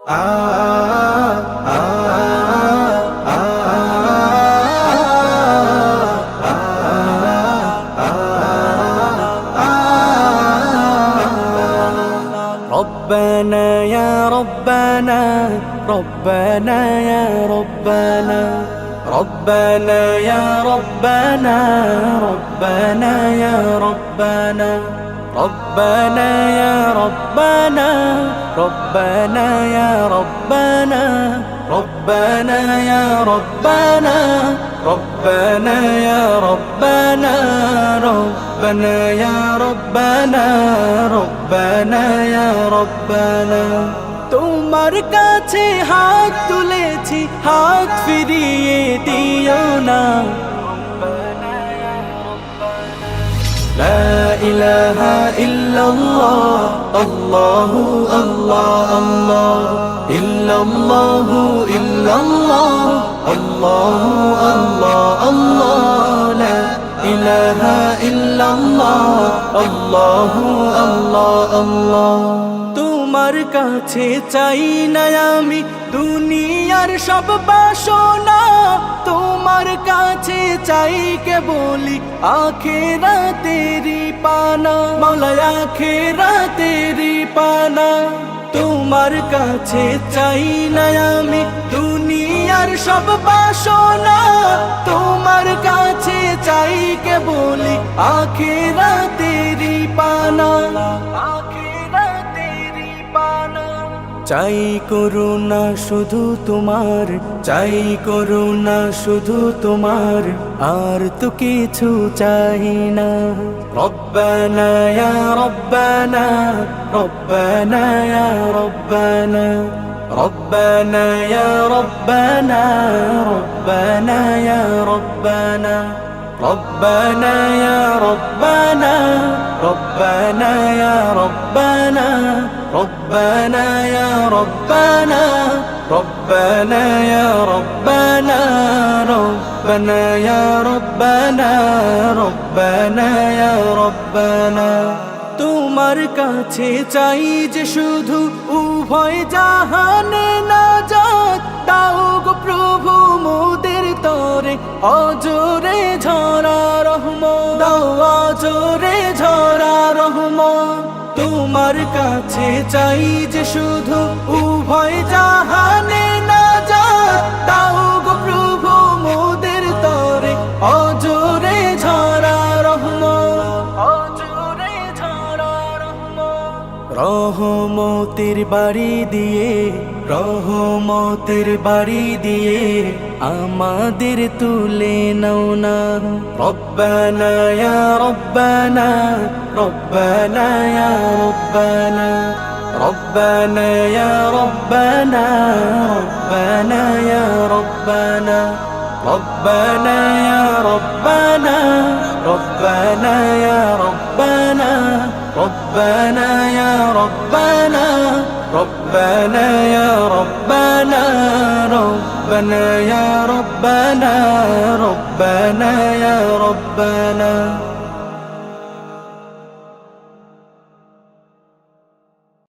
আ আ আ ربنا يا ربنا ربنا يا ربنا ربنا يا ربنا ربنا يا ربنا ربنا يا ربنا ربنا يا ربنا ربنا يا ربنا ربنا يا ربنا ربنا يا ربنا ربنا يا ربنا তোমার কাছে হাত তুলেছি হাত ফিরিয়ে দিও না لا إله إلا الله الله الله الله إلا الله إلا الله الله الله الله لا إله إلا الله الله الله الله তোমার কাছে চাই না আমি দুনিয়ার সব বাসনা তোমার কাছে চাই কেবলি আখিরাতেরি পানা মাওলা আখিরাতেরি পানা তোমার কাছে চাই না আমি দুনিয়ার সব বাসনা তোমার কাছে চাই কেবলি আখিরাতেরি পানা চাই করুণা শুধু তোমার চাই করুণা শুধু তোমার আর তো কিছু চাই না রব্বানা ইয়া রব্বানা রব্বানা ইয়া রব্বানা রব্বানা ইয়া রব্বানা রব্বানা ইয়া রব্বানা ربنا يا ربنا ربنا يا ربنا ربنا يا ربنا ربنا يا ربنا ربنا يا ربنا ربنا يا ربنا তোমার কাছে চাই যে শুধু উভয় জাহানে নাজাত দাও গো প্রভু মোদের তরে অজরে ঝরা রহমত দাও অজরে ঝরা রহমত তোমার কাছে চাই যে শুধু উভয় জাহানে নাজাত দাও গো প্রভু মোদের তরে অজরে ঝরা রহমত অজরে ঝরা রহমত রহমতের বাড়ি দিয়ে রহমতের বাড়ি দিয়ে আমাদের তুলে নাও না রব্বানা ইয়া রব্বানা রব্বানা ইয়া রব্বানা ربنا يا ربنا ربنا يا ربنا ربنا يا ربنا ربنا يا ربنا ربنا يا ربنا ربنا يا ربنا ربنا يا ربنا ربنا يا ربنا